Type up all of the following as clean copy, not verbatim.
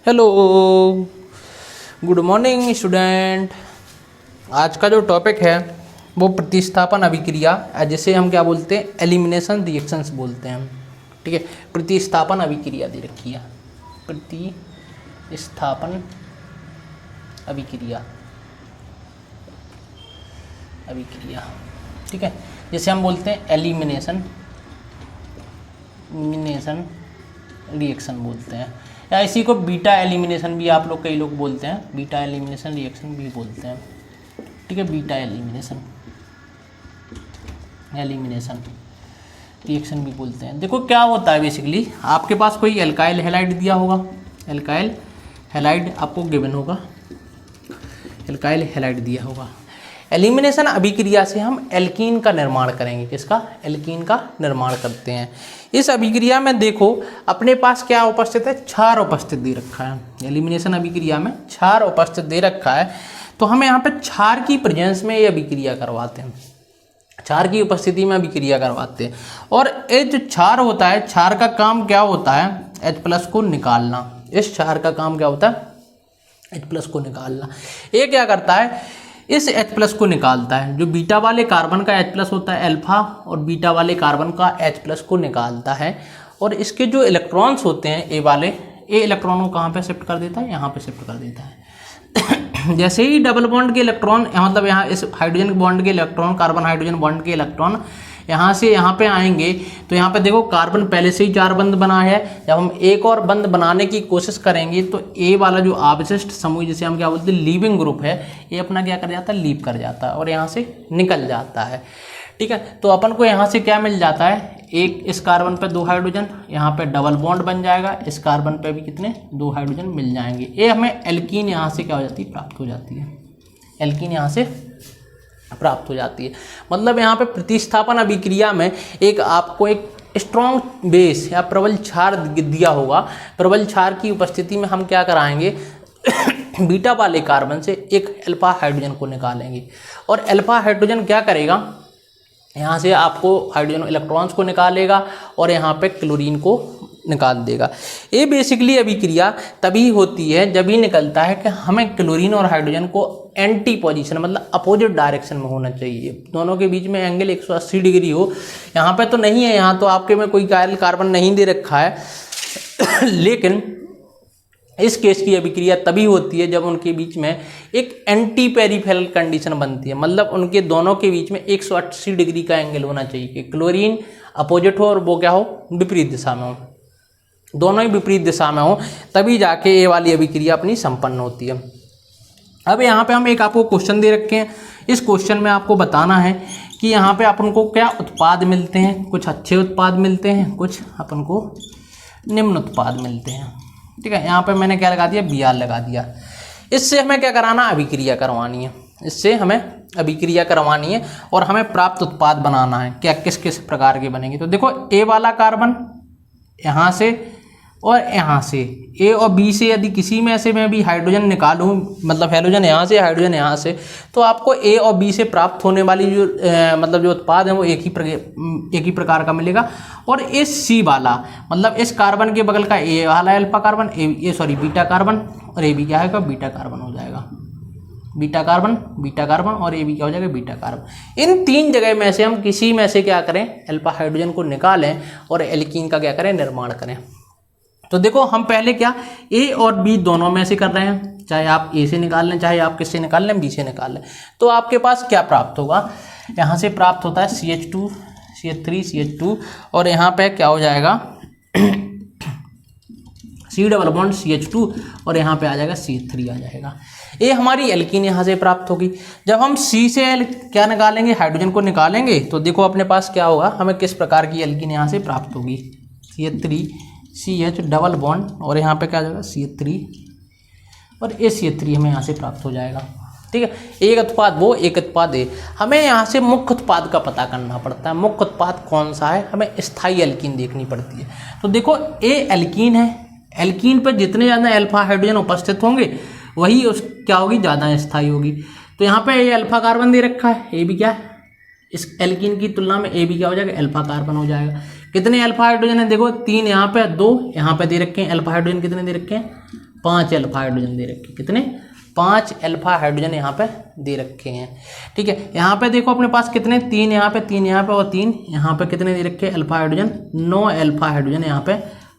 Hello, good morning student. आज का जो टॉपिक है वो प्रतिस्थापन अभिक्रिया, जिसे हम क्या बोलते हैं, एलिमिनेशन रिएक्शंस बोलते हैं। ठीक है, प्रतिस्थापन अभिक्रिया दे रखी है, प्रतिस्थापन अभिक्रिया। ठीक है, जिसे हम बोलते हैं एलिमिनेशन रिएक्शन बोलते हैं, या इसी को बीटा एलिमिनेशन भी आप लोग, कई लोग बोलते हैं, बीटा एलिमिनेशन रिएक्शन भी बोलते हैं। ठीक है, बीटा एलिमिनेशन रिएक्शन भी बोलते हैं। देखो क्या होता है, बेसिकली आपके पास कोई एल्काइल हैलाइड दिया होगा, एल्काइल हैलाइड आपको गिवन होगा, एल्काइल हैलाइड दिया होगा। एलिमिनेशन अभिक्रिया से हम एल्कीन का निर्माण करेंगे। किसका? एल्कीन का निर्माण करते हैं। इस अभिक्रिया में देखो अपने पास क्या उपस्थित है, क्षार उपस्थित दे रखा है। एलिमिनेशन अभिक्रिया में क्षार उपस्थित दे रखा है, तो हमें यहाँ पे क्षार की प्रेजेंस में ये अभिक्रिया करवाते हैं, क्षार की उपस्थिति में अभिक्रिया करवाते हैं। और ये जो क्षार होता है, क्षार का काम क्या होता है, H+ को निकालना। इस क्षार का काम क्या होता है, H+ को निकालना। ये क्या करता है, इस H+ को निकालता है। जो बीटा वाले कार्बन का H+ होता है अल्फा, और बीटा वाले कार्बन का H+ को निकालता है। और इसके जो इलेक्ट्रॉन्स होते हैं ए वाले, ए इलेक्ट्रॉन को कहाँ पे शिफ्ट कर देता है, यहाँ पे शिफ्ट कर देता है। जैसे ही डबल बॉन्ड के इलेक्ट्रॉन, मतलब यहाँ इस हाइड्रोजन बॉन्ड के इलेक्ट्रॉन, कार्बन हाइड्रोजन बॉन्ड के इलेक्ट्रॉन यहाँ से यहाँ पे आएंगे, तो यहाँ पे देखो कार्बन पहले से ही 4 बंध बना है। जब हम एक और बंध बनाने की कोशिश करेंगे तो ए वाला जो अवशिष्ट समूह, जिसे हम क्या बोलते हैं, लीविंग ग्रुप है, ये अपना क्या कर जाता है, लीव कर जाता है और यहाँ से निकल जाता है। ठीक है, तो अपन को यहाँ से क्या मिल जाता है, एक इस कार्बन पे 2 हाइड्रोजन, यहाँ पे डबल बॉन्ड बन जाएगा, इस कार्बन पे भी कितने, 2 हाइड्रोजन मिल जाएंगे। ये हमें एल्कीन यहाँ से क्या हो जाती है, प्राप्त हो जाती है। एल्कीन यहाँ से प्राप्त हो जाती है। मतलब यहाँ पे प्रतिस्थापन अभिक्रिया में एक आपको एक स्ट्रॉन्ग बेस या प्रबल क्षार दिया होगा। प्रबल क्षार की उपस्थिति में हम क्या कराएंगे, बीटा वाले कार्बन से एक अल्फा हाइड्रोजन को निकालेंगे, और अल्फा हाइड्रोजन क्या करेगा, यहाँ से आपको हाइड्रोजन इलेक्ट्रॉन्स को निकालेगा और यहाँ पे क्लोरीन को निकाल देगा। ये बेसिकली अभिक्रिया तभी होती है जब ही निकलता है कि हमें क्लोरीन और हाइड्रोजन को एंटी पोजीशन, मतलब अपोजिट डायरेक्शन में होना चाहिए। दोनों के बीच में एंगल 180 डिग्री हो। यहाँ पे तो नहीं है, यहाँ तो आपके में कोई कार्बन नहीं दे रखा है। लेकिन इस केस की अभिक्रिया तभी होती है जब उनके बीच में एक एंटी पेरिफेरल कंडीशन बनती है। मतलब उनके दोनों के बीच में 180 डिग्री का एंगल होना चाहिए कि क्लोरीन अपोजिट हो और वो क्या हो, विपरीत दिशा में हो, दोनों ही विपरीत दिशा में हो, तभी जाके ये वाली अभिक्रिया अपनी संपन्न होती है। अब यहाँ पे हम एक आपको क्वेश्चन दे रखे हैं। इस क्वेश्चन में आपको बताना है कि यहाँ पे अपन को क्या उत्पाद मिलते हैं। कुछ अच्छे उत्पाद मिलते हैं, कुछ अपन को निम्न उत्पाद मिलते हैं। ठीक है, यहाँ पे मैंने क्या लगा दिया, Br लगा दिया। इससे हमें क्या कराना, अभिक्रिया करवानी है। इससे हमें अभिक्रिया करवानी है और हमें प्राप्त उत्पाद बनाना है। क्या किस किस प्रकार के बनेंगे, तो देखो ए वाला कार्बन यहाँ से और यहाँ से, ए और बी से यदि किसी में से मैं भी हाइड्रोजन निकालूं, मतलब हाइड्रोजन यहाँ से, हाइड्रोजन यहाँ से, तो आपको ए और बी से प्राप्त होने वाली जो मतलब जो उत्पाद है वो एक ही प्रकार का मिलेगा। और इस सी वाला, मतलब इस कार्बन के बगल का ए वाला अल्फा कार्बन, बीटा कार्बन, और ए भी क्या है, बीटा कार्बन हो जाएगा। बीटा कार्बन और ए भी क्या हो जाएगा, बीटा कार्बन। इन 3 जगह में से हम किसी में से क्या करें, अल्फा हाइड्रोजन को निकालें और एल्कीन का क्या करें, निर्माण करें। तो देखो हम पहले क्या, ए और बी दोनों में से कर रहे हैं, चाहे आप ए से निकाल लें, चाहे आप किससे निकाल लें, बी से निकाल लें। तो आपके पास क्या प्राप्त होगा, यहाँ से प्राप्त होता है CH2 CH3 CH2, और यहाँ पे क्या हो जाएगा, C डबल बॉन्ड CH2, और यहाँ पे आ जाएगा CH3 आ जाएगा। ये हमारी एल्कीन यहाँ से प्राप्त होगी। जब हम C से क्या निकालेंगे, हाइड्रोजन को निकालेंगे, तो देखो अपने पास क्या होगा, हमें किस प्रकार की एल्कीन यहाँ से प्राप्त होगी, CH3 CH डबल बॉन्ड, और यहाँ पे क्या आ जाएगा, CH3, और ये CH3 हमें यहाँ से प्राप्त हो जाएगा। ठीक है, एक उत्पाद वो, एक उत्पाद ए। हमें यहाँ से मुख्य उत्पाद का पता करना पड़ता है। मुख्य उत्पाद कौन सा है, हमें स्थायी एल्कीन देखनी पड़ती है। तो देखो ए एल्कीन है, एल्कीन पर जितने ज़्यादा अल्फा हाइड्रोजन उपस्थित होंगे वही उस क्या होगी, ज़्यादा स्थायी होगी। तो यहाँ पे ये अल्फा कार्बन दे रखा है, ए भी क्या है, इस एल्कीन की तुलना में ए भी क्या हो जाएगा, अल्फा कार्बन हो जाएगा। कितने अल्फा हाइड्रोजन है, देखो 3 यहाँ पे, 2 यहाँ पे दे रखे हैं। अल्फा हाइड्रोजन कितने दे रखे हैं, 5 अल्फा हाइड्रोजन दे रखे, कितने 5 अल्फा हाइड्रोजन यहाँ पे दे रखे हैं। ठीक है, यहाँ पे देखो अपने पास कितने 3 यहाँ पे 3 यहाँ पे और 3 यहाँ पे कितने दे रखे अल्फा हाइड्रोजन 9 अल्फा हाइड्रोजन यहाँ पे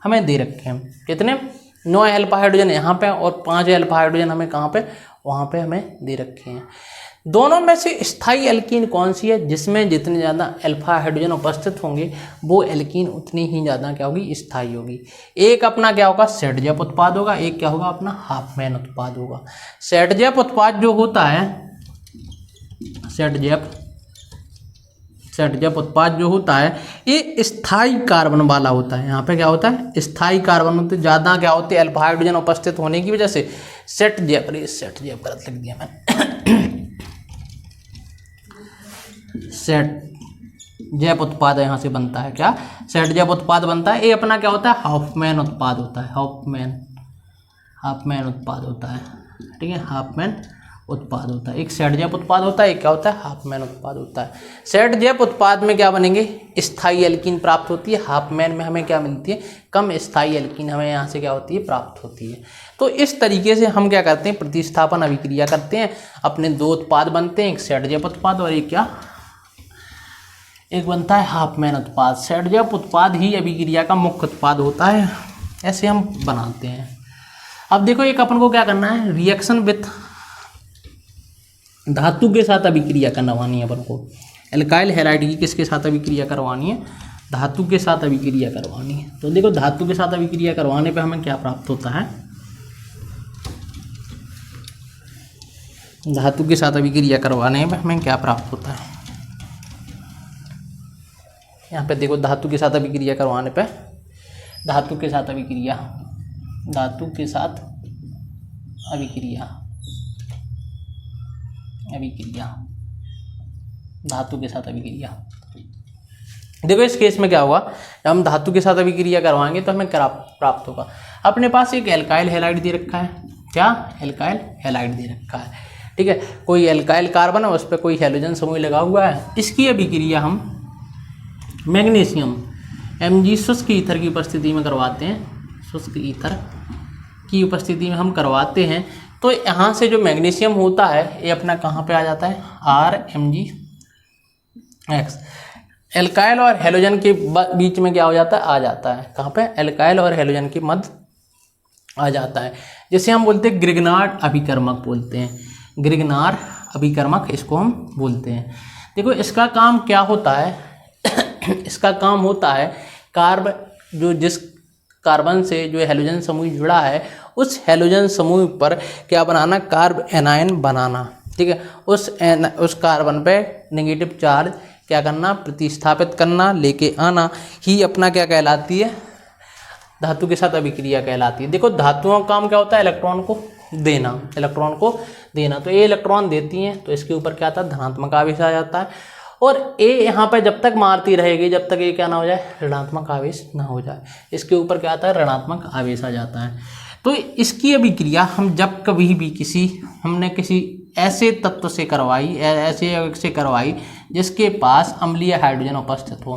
हमें दे रखे हैं। कितने 9 अल्फा हाइड्रोजन यहाँ पे और 5 अल्फा हाइड्रोजन हमें कहाँ पे वहाँ पे हमें दे रखे हैं। दोनों में से स्थायी एल्कीन कौन सी है, जिसमें जितने ज़्यादा अल्फा हाइड्रोजन उपस्थित होंगे वो एल्कीन उतनी ही ज़्यादा क्या होगी स्थायी होगी। एक अपना क्या होगा सेटजेप उत्पाद होगा, एक क्या होगा अपना हाफमैन उत्पाद होगा। सेटजेप उत्पाद जो होता है सेटजेप उत्पाद जो होता है ये स्थायी कार्बन वाला होता है। यहाँ पे क्या होता है स्थायी कार्बन होते ज़्यादा क्या होते हैं अल्फा हाइड्रोजन उपस्थित होने की वजह से सेटजेप गलत लिख दिया मैंने सेटजेप उत्पाद यहाँ से बनता है। क्या सेटजेप उत्पाद बनता है। ये अपना क्या होता है हाफमैन उत्पाद होता है, हाफमैन उत्पाद होता है। ठीक है, हाफमैन उत्पाद होता है। एक सेटजेप उत्पाद होता है, एक क्या होता है हाफमैन उत्पाद होता है। सेटजेप उत्पाद में क्या बनेंगे स्थायी एल्कीन प्राप्त होती है, हाफमैन में हमें क्या मिलती है कम स्थायी एल्कीन हमें यहाँ से क्या होती है प्राप्त होती है। तो इस तरीके से हम क्या करते हैं प्रतिस्थापन अभिक्रिया करते हैं, अपने 2 उत्पाद बनते हैं, एक सेटजेप उत्पाद और एक बनता है हाफमैन उत्पाद। सेटजेप उत्पाद ही अभिक्रिया का मुख्य उत्पाद होता है, ऐसे हम बनाते हैं। अब देखो एक अपन को क्या करना है रिएक्शन विथ धातु के साथ अभिक्रिया करवानी है अपन को। एल्काइल हैलाइड की किसके साथ अभिक्रिया करवानी है धातु के साथ अभिक्रिया करवानी है। तो देखो धातु के साथ अभिक्रिया करवाने पे हमें क्या प्राप्त होता है, धातु के साथ अभिक्रिया करवाने में हमें क्या प्राप्त होता है। यहाँ पे देखो धातु के साथ अभिक्रिया करवाने पे धातु के साथ अभिक्रिया धातु के साथ अभिक्रिया देखो इस केस में क्या होगा जब हम धातु के साथ अभिक्रिया करवाएंगे तो हमें क्या प्राप्त होगा। अपने पास एक एल्काइल हैलाइड दे रखा है, क्या एल्काइल हैलाइड दे रखा है। ठीक है, कोई एल्काइल कार्बन है उस पर कोई हैलोजन समूह लगा हुआ है। इसकी अभिक्रिया हम मैग्नीशियम Mg शुष्क ईथर की उपस्थिति में करवाते हैं, शुष्क ईथर की उपस्थिति में हम करवाते हैं। तो यहाँ से जो मैग्नीशियम होता है ये अपना कहाँ पे आ जाता है RMgX एल्काइल और हैलोजन के बीच में क्या हो जाता है आ जाता है, कहाँ पे एल्काइल और हैलोजन के मध्य आ जाता है, जिसे हम बोलते हैं ग्रिग्नार्ड अभिकर्मक बोलते हैं, ग्रिग्नार्ड अभिकर्मक इसको हम बोलते हैं। देखो इसका काम क्या होता है इसका काम होता है जिस कार्बन से जो हैलोजन समूह जुड़ा है उस हैलोजन समूह पर क्या बनाना कार्ब एनायन बनाना। ठीक है, उस कार्बन पे नेगेटिव चार्ज क्या करना प्रतिस्थापित करना लेके आना ही अपना क्या कहलाती है धातु के साथ अभिक्रिया कहलाती है। देखो धातुओं का काम क्या होता है इलेक्ट्रॉन को देना, तो ये इलेक्ट्रॉन देती हैं तो इसके ऊपर क्या आता है धनात्मक आवेश आ जाता है और ए यहाँ पे जब तक मारती रहेगी जब तक ये क्या ना हो जाए ऋणात्मक आवेश ना हो जाए, इसके ऊपर क्या आता है ऋणात्मक आवेश आ जाता है। तो इसकी अभिक्रिया हम जब कभी भी हमने किसी ऐसे तत्व से करवाई जिसके पास अम्लीय हाइड्रोजन उपस्थित हो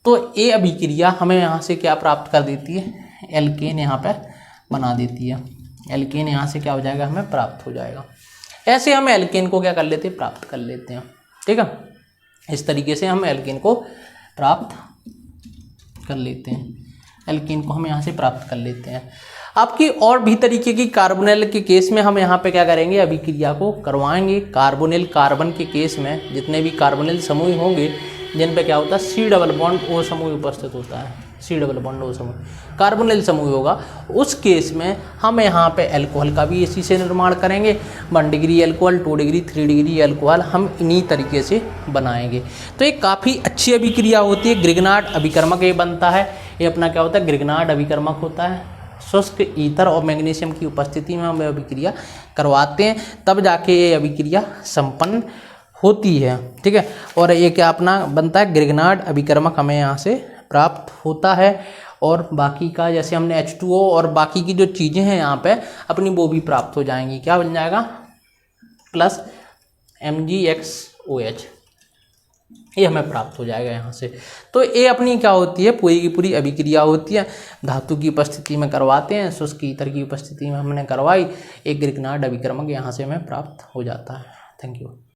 तो ये अभिक्रिया हमें यहाँ से क्या प्राप्त कर देती है एल्केन यहाँ पे बना देती है। एल्केन यहाँ से क्या हो जाएगा हमें प्राप्त हो जाएगा। ऐसे हम एल्केन को क्या कर लेते हैं प्राप्त कर लेते हैं। ठीक है, इस तरीके से हम एल्केन को प्राप्त कर लेते हैं, एल्केन को हम यहाँ से प्राप्त कर लेते हैं। आपकी और भी तरीके की कार्बोनिल के केस में हम यहाँ पे क्या करेंगे अभिक्रिया को करवाएंगे। कार्बोनिल कार्बन के केस में जितने भी कार्बोनिल समूह होंगे जिन पे क्या होता है C डबल बॉन्ड O समूह उपस्थित होता है, C डबल बॉन्ड O समूह कार्बोनिल समूह होगा, उस केस में हम यहाँ पे अल्कोहल का भी इसी से निर्माण करेंगे। 1 degree alcohol, 2 degree, 3 degree alcohol हम इन्हीं तरीके से बनाएंगे। तो ये काफ़ी अच्छी अभिक्रिया होती है। ग्रिग्नार्ड अभिकर्मक ये बनता है, ये अपना क्या होता है ग्रिग्नार्ड अभिकर्मक होता है। शुष्क ईथर और मैग्नीशियम की उपस्थिति में हम अभिक्रिया करवाते हैं तब जाके ये अभिक्रिया संपन्न होती है। ठीक है, और ये क्या अपना बनता है ग्रिग्नार्ड अभिकर्मक हमें यहाँ से प्राप्त होता है। और बाकी का जैसे हमने H2O और बाकी की जो चीज़ें हैं यहाँ पे अपनी वो भी प्राप्त हो जाएंगी। क्या बन जाएगा प्लस MgXOH। ये हमें प्राप्त हो जाएगा यहाँ से। तो ये अपनी क्या होती है, पूरी की पूरी अभिक्रिया होती है। धातु की उपस्थिति में करवाते हैं, शुष्क ईथर की उपस्थिति में हमने करवाई, एक ग्रिग्नार्ड अभिक्रमक यहाँ से हमें प्राप्त हो जाता है। Thank you.